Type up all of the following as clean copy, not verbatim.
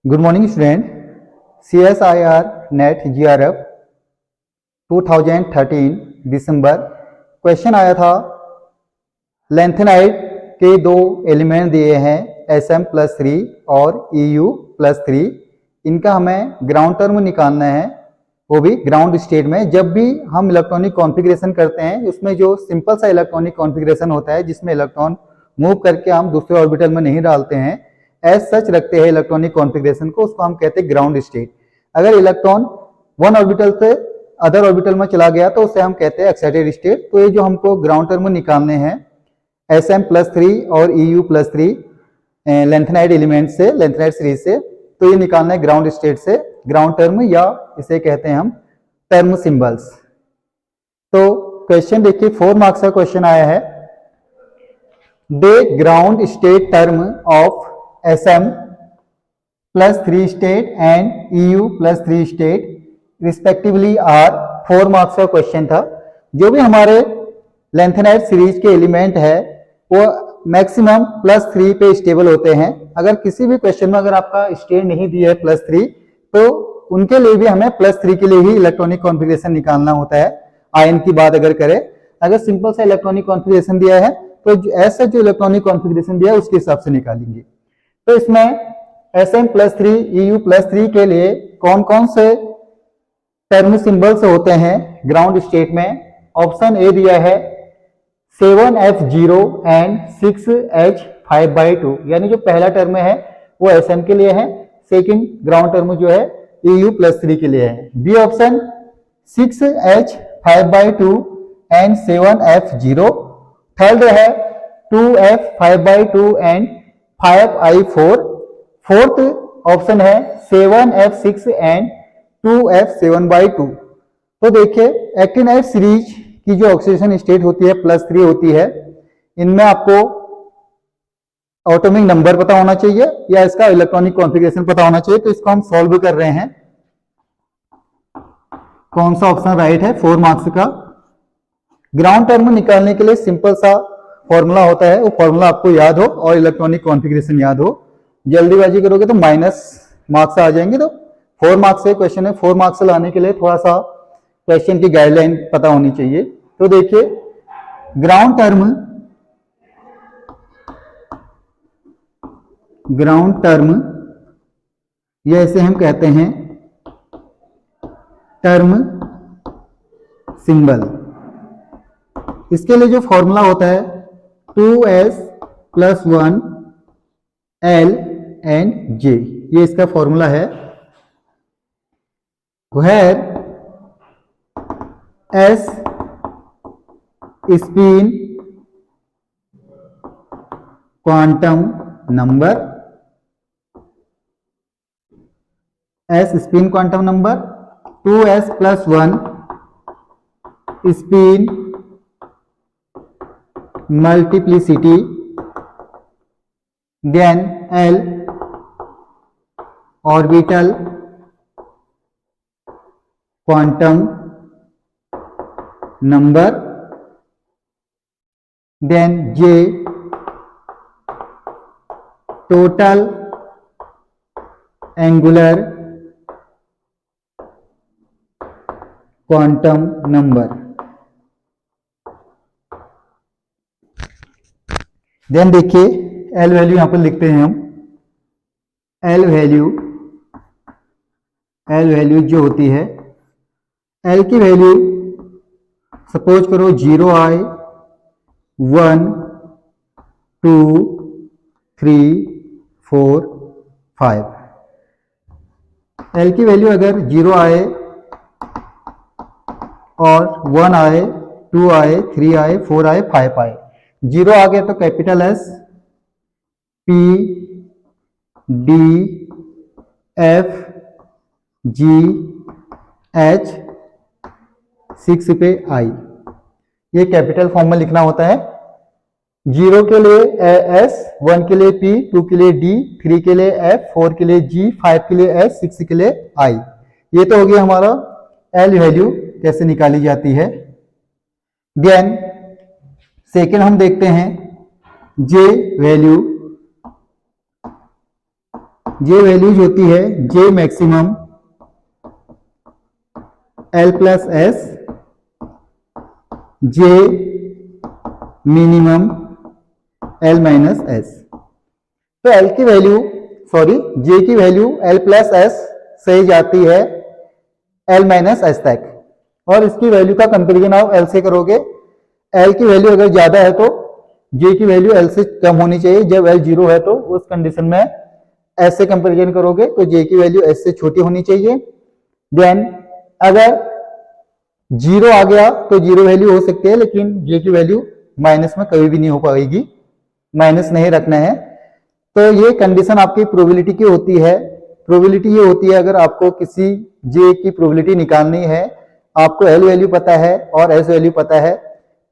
Good morning student. CSIR net GRF 2013 दिसंबर question आया था। Lanthanide के दो एलिमेंट दिए हैं Sm+3 और Eu+3। इनका हमें ग्राउंड टर्म निकालना है, वो भी ग्राउंड स्टेट में। जब भी हम इलेक्ट्रॉनिक कॉन्फ़िगरेशन करते हैं उसमें जो सिंपल सा इलेक्ट्रॉनिक कॉन्फ़िगरेशन होता है जिसमें इलेक्ट्रॉन मूव करके हम दूसरे ऑर्बिटल में नहीं डालते हैं, एज सच रखते हैं इलेक्ट्रॉनिक कॉन्फ़िगरेशन को, उसको हम कहते हैं ग्राउंड स्टेट। अगर इलेक्ट्रॉन वन ऑर्बिटल से अदर ऑर्बिटल में चला गया तो उसे हम कहते हैं एक्साइटेड स्टेट। तो ये जो हमको ग्राउंड टर्म निकालने हैं Sm+3 और Eu+3 लेंथेनाइड एलिमेंट से, लेंथेनाइड सीरीज से, तो ये निकालना है ग्राउंड स्टेट से ग्राउंड टर्म, या इसे कहते हैं हम टर्म सिंबल्स। तो क्वेश्चन देखिए, 4 मार्क्स का क्वेश्चन आया है। The ground state term of Sm+3 state and Eu+3 state respectively are. 4 marks का क्वेश्चन था। जो भी हमारे लेंथेनाइड सीरीज के एलिमेंट है वो मैक्सिमम +3 पे स्टेबल होते हैं। अगर किसी भी क्वेश्चन में अगर आपका स्टेट नहीं दिया है +3, तो उनके लिए भी हमें +3 के लिए ही इलेक्ट्रॉनिक कॉन्फ़िगरेशन निकालना होता है। आयन की बात अगर करें, अगर सिंपल सा इलेक्ट्रॉनिक कॉन्फ़िगरेशन दिया है तो ऐसा जो इलेक्ट्रॉनिक कॉन्फ़िगरेशन दिया है उसके हिसाब से निकालेंगे। तो इसमें Sm+3 Eu+3 के लिए कौन कौन से टर्म सिंबल्स होते हैं ग्राउंड स्टेट में? ऑप्शन ए दिया है 7F0 एंड 6H5/2, यानी जो पहला टर्म है वो Sm के लिए है, सेकंड ग्राउंड टर्म जो है Eu+3 के लिए है। B option 6H5/2 and 7F0। Third है 2F5/2 and 5I4। Fourth option है 7F6 एंड 2F7/2। तो देखिए, एक्टिनाइड सीरीज की जो ऑक्सीडेशन स्टेट होती है +3 होती है। इनमें आपको एटॉमिक नंबर पता होना चाहिए या इसका इलेक्ट्रॉनिक कॉन्फ़िगरेशन पता होना चाहिए। तो इसको हम सॉल्व कर रहे हैं। कौन सा ऑप्शन राइट है? 4 मार्क्स का। ग्राउंड टर्म निकालने के लिए सिंपल सा फॉर्मूला होता है, वो फॉर्मूला आपको याद हो और इलेक्ट्रॉनिक कॉन्फ़िगरेशन याद हो। जल्दीबाजी करोगे तो माइनस मार्क्स आ जाएंगे। तो 4 मार्क्स से क्वेश्चन है, 4 मार्क्स से लाने के लिए थोड़ा सा क्वेश्चन की गाइडलाइन पता होनी चाहिए। तो देखिए, ग्राउंड टर्म ये इसे हम कहते हैं टर्म सिंबल। इसके लिए जो फॉर्मूला होता है 2s+1 L एंड J, ये इसका फॉर्मूला है। Where S spin quantum number, S spin quantum number, 2s+1 spin multiplicity, then L orbital quantum number, then J total angular quantum number. Then देखिए, L value यहां पर लिखते हैं हम। L value जो होती है, L की वैल्यू सपोज करो 0 आए, 1 2 3 4 5। L की वैल्यू अगर 0 आए और 1 आए, 2 आए, 3 आए, 4 आए, 5 आए, 0 आ गया तो capital S, P D F G H, 6 पे I, ये कैपिटल फॉर्म में लिखना होता है। 0 के लिए S, 1 के लिए P, 2 के लिए D, 3 के लिए F, 4 के लिए G, 5 के लिए S, 6 के लिए I। ये तो हो गया हमारा L वैल्यू कैसे निकाली जाती है। देन सेकेंड हम देखते हैं J वैल्यू। जे वैल्यूज होती है J maximum L plus S, जे मिनिमम एल माइनस एस। तो एल की वैल्यू जे की वैल्यू एल प्लस एस से जाती है एल माइनस एस तक, और इसकी वैल्यू का कंपेरिजन आप एल से करोगे। एल की वैल्यू अगर ज्यादा है तो जे की वैल्यू एल से कम होनी चाहिए, जब एल जीरो है तो उस कंडीशन में एस से कंपेरिजन करोगे तो जे की वैल्यू एस से छोटी होनी चाहिए। देन अगर जीरो आ गया तो जीरो वैल्यू हो सकती है, लेकिन जे की वैल्यू माइनस में कभी भी नहीं हो पाएगी, माइनस नहीं रखना है। तो ये कंडीशन आपकी प्रोबेबिलिटी की होती है। प्रोबेबिलिटी ये होती है, अगर आपको किसी जे की प्रोबेबिलिटी निकालनी है, आपको एल वैल्यू पता है और एस वैल्यू पता है,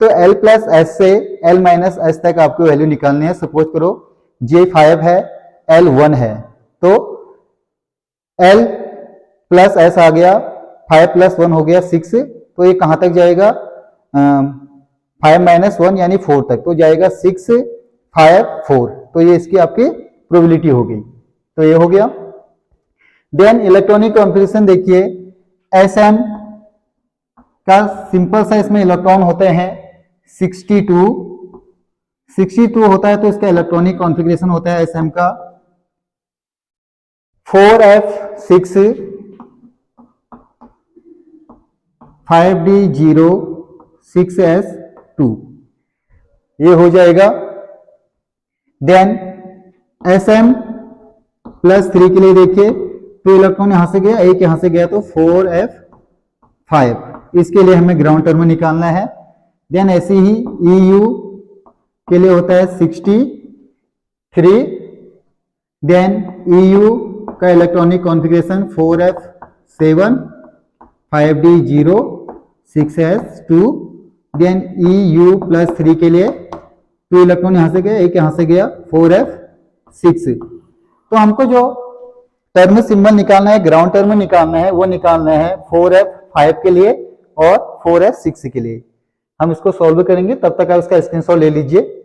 तो एल प्लस एस से एल माइनस एस तक आपको वैल्यू निकालनी है। सपोज करो जे 5 है, एल 1 है, तो एल प्लस एस आ गया, 5 प्लस 1 हो गया 6, तो ये कहां तक जाएगा, 5 माइनस 1 यानी 4 तक, तो जाएगा 6 5 4, तो ये इसकी आपकी प्रोबेबिलिटी हो गई। तो ये हो गया। देन इलेक्ट्रॉनिक कॉन्फ़िगरेशन देखिए, एसएम का सिंपल सा इसमें इलेक्ट्रॉन होते हैं 62 होता है, तो इसका इलेक्ट्रॉनिक कॉन्फ़िगरेशन होता है एसएम का 4f6 5d0 6s2, ये हो जाएगा। देन Sm प्लस 3 के लिए देखिए, तो इलेक्ट्रॉन यहां से गया, एक यहां से गया, तो 4f5, इसके लिए हमें ग्राउंड टर्म निकालना है। देन ऐसे ही Eu के लिए होता है 63। देन Eu का electronic configuration 4f7 5d0 6s2। Then Eu plus 3 के लिए 2 इलेक्ट्रॉन यहां से गया, एक यहां से गया, 4f6। तो हमको जो टर्म सिंबल निकालना है, ग्राउंड टर्म निकालना है, वो निकालना है 4f5 के लिए और 4f6 के लिए। हम इसको सॉल्व करेंगे, तब तक आप इसका स्क्रीनशॉट ले लीजिए।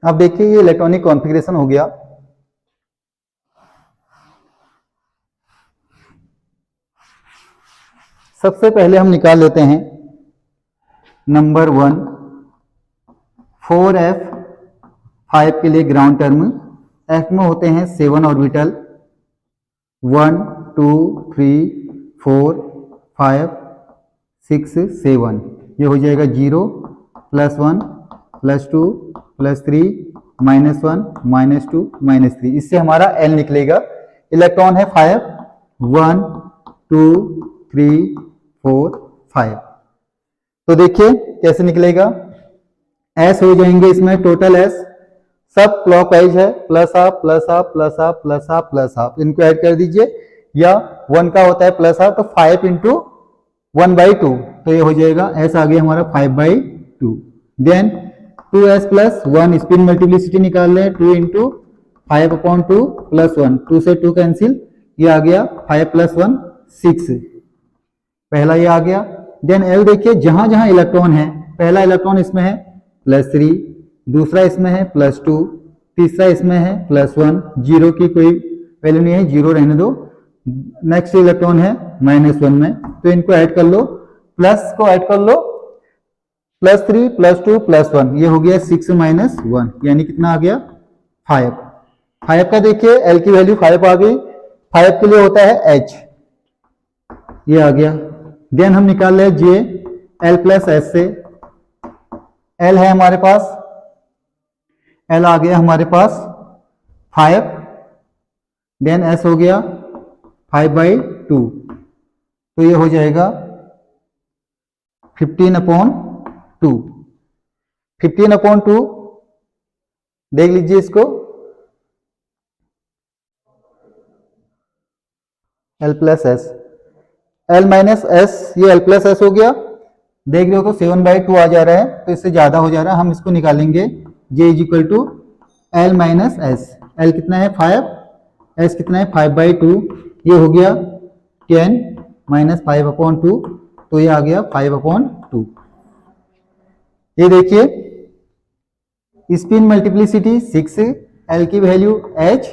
अब देखिए ये इलेक्ट्रॉनिक कॉन्फ़िगरेशन हो गया। सबसे पहले हम निकाल लेते हैं नंबर 1 4f5 के लिए ग्राउंड टर्म। एफ में होते हैं 7 ऑर्बिटल, 1 2 3 4 5 6 7, ये हो जाएगा 0 प्लस 1 प्लस 2 प्लस 3 -1 -2 -3, इससे हमारा एल निकलेगा। इलेक्ट्रॉन है 5, 1 2 3 4 5। तो देखिए कैसे निकलेगा, एस हो जाएंगे इसमें टोटल एस, सब क्लॉकवाइज है, plus half plus half plus half plus half plus half, इनको ऐड कर दीजिए। या 1 का होता है प्लस हाफ, तो 5 इंटू 1/2, तो ये हो जाएगा एस आ गया हमारा 5/2। Then 2s plus 1, spin multiplicity निकाल लें, 2 इंटू 5/2 प्लस 1, 2 से 2 कैंसिल, ये आ गया 5 प्लस 1 6, पहला ये आ गया। देन एल देखिए, जहां जहां इलेक्ट्रॉन है, पहला इलेक्ट्रॉन इसमें है +3, दूसरा इसमें है +2, तीसरा इसमें है +1, जीरो की कोई वैल्यू नहीं है, जीरो रहने दो। नेक्स्ट इलेक्ट्रॉन है -1 में, तो इनको ऐड कर लो, प्लस को ऐड कर लो, +3 +2 +1, ये हो गया 6 - 1, यानी कितना आ गया 5। 5 का देखिए एल की वैल्यू 5 आ गई। 5 के लिए होता है H, ये आ गया। देन हम निकाल रहे जे एल प्लस एस से, एल है हमारे पास, एल आ गया हमारे पास 5, देन एस हो गया 5/2, तो ये हो जाएगा 15/2। 15/2 देख लीजिए इसको, L plus S, L minus S, ये एल प्लस एस हो गया, देख रहे हो तो 7/2 आ जा रहा है, तो इससे ज्यादा हो जा रहा है, हम इसको निकालेंगे J is equal to L minus S. L कितना है 5, एस कितना है 5/2, ये हो गया 10 माइनस 5/2, तो ये आ गया 5/2। ये देखिए स्पिन मल्टीप्लिसिटी 6, एल की वैल्यू h,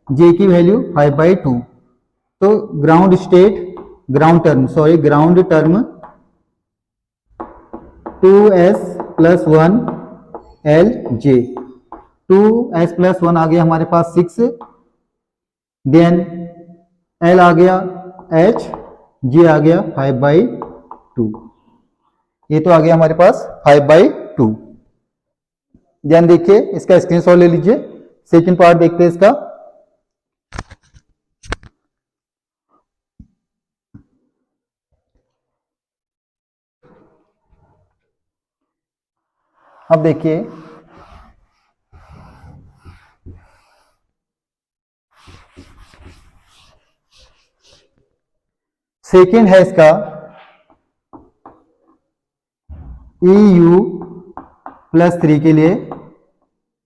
जे की वैल्यू 5/2। तो ground term 2s + 1 L J, 2s + 1 आ गया हमारे पास 6, देन एल आ गया h, जे आ गया 5/2। ये तो आ गया हमारे पास 5/2। ध्यान देखिए, इसका स्क्रीनशॉट ले लीजिए। सेकंड पार्ट देखते हैं इसका। अब देखिए सेकंड है इसका EU +3 के लिए,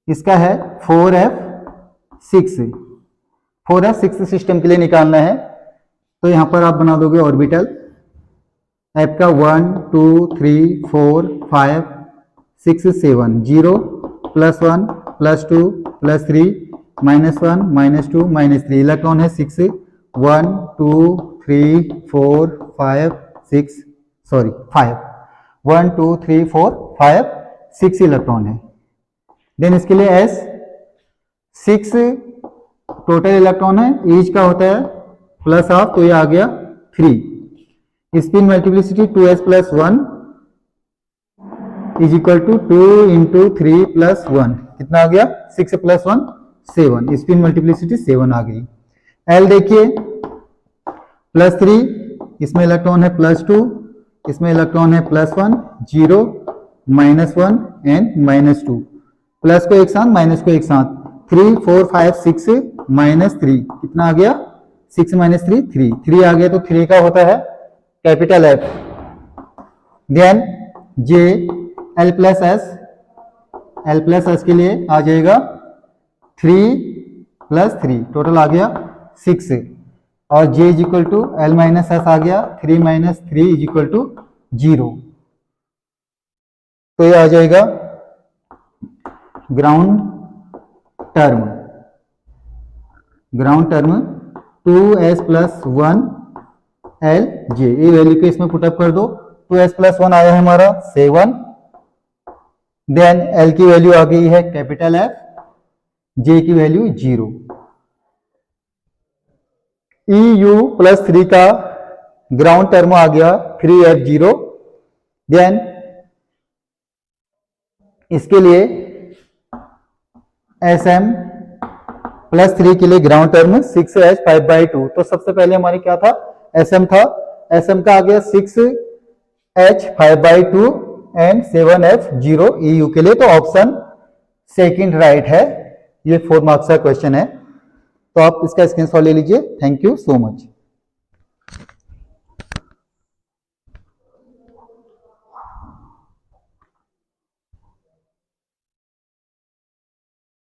इसका है 4f6। 4f6 सिस्टम के लिए निकालना है, तो यहां पर आप बना दोगे ऑर्बिटल f का 1 2 3 4 5 6 7, 0 +1 +2 +3 -1 -2 -3, इलेक्ट्रॉन है 6, 1 2 3 4 5 6 सॉरी 5, 1 2 3 4 5 6 इलेक्ट्रॉन है। देन इसके लिए s 6 टोटल इलेक्ट्रॉन है, ईच का होता है +1/2, तो ये आ गया 3। Spin multiplicity 2s + 1 is equal to 2 × 3 + 1, कितना आ गया 6 + 1 7, स्पिन मल्टीप्लिसिटी 7 आ गई। L देखिए +3, इसमें इलेक्ट्रॉन है +2, इसमें इलेक्ट्रॉन है +1 0 -1 एंड -2, प्लस को एक साथ माइनस को एक साथ, 3 4 5 6 -3, कितना आ गया 6 - 3 3, 3 आ गया, तो 3 का होता है capital F। Then J L+S के लिए आ जाएगा 3 + 3, टोटल आ गया 6, और J = L-S आ गया 3 - 3 = 0, तो ये आ जाएगा ground term 2s + 1 L J, ये वैल्यू को इसमें पुटअप कर दो। 2s + 1 आया है हमारा 7, देन एल की वैल्यू आ गई है कैपिटल F, जे की वैल्यू 0। EU +3 का ग्राउंड टर्म आ गया 3f0। देन इसके लिए SM +3 के लिए ग्राउंड टर्म 6h 5/2। तो सबसे पहले हमारे क्या था, SM था, SM का आ गया 6h 5/2 एंड 7f0 EU के लिए, तो ऑप्शन सेकंड राइट है। ये 4 मार्क्स का क्वेश्चन है, तो आप इसका स्क्रीनशॉट ले लीजिए। Thank you so much.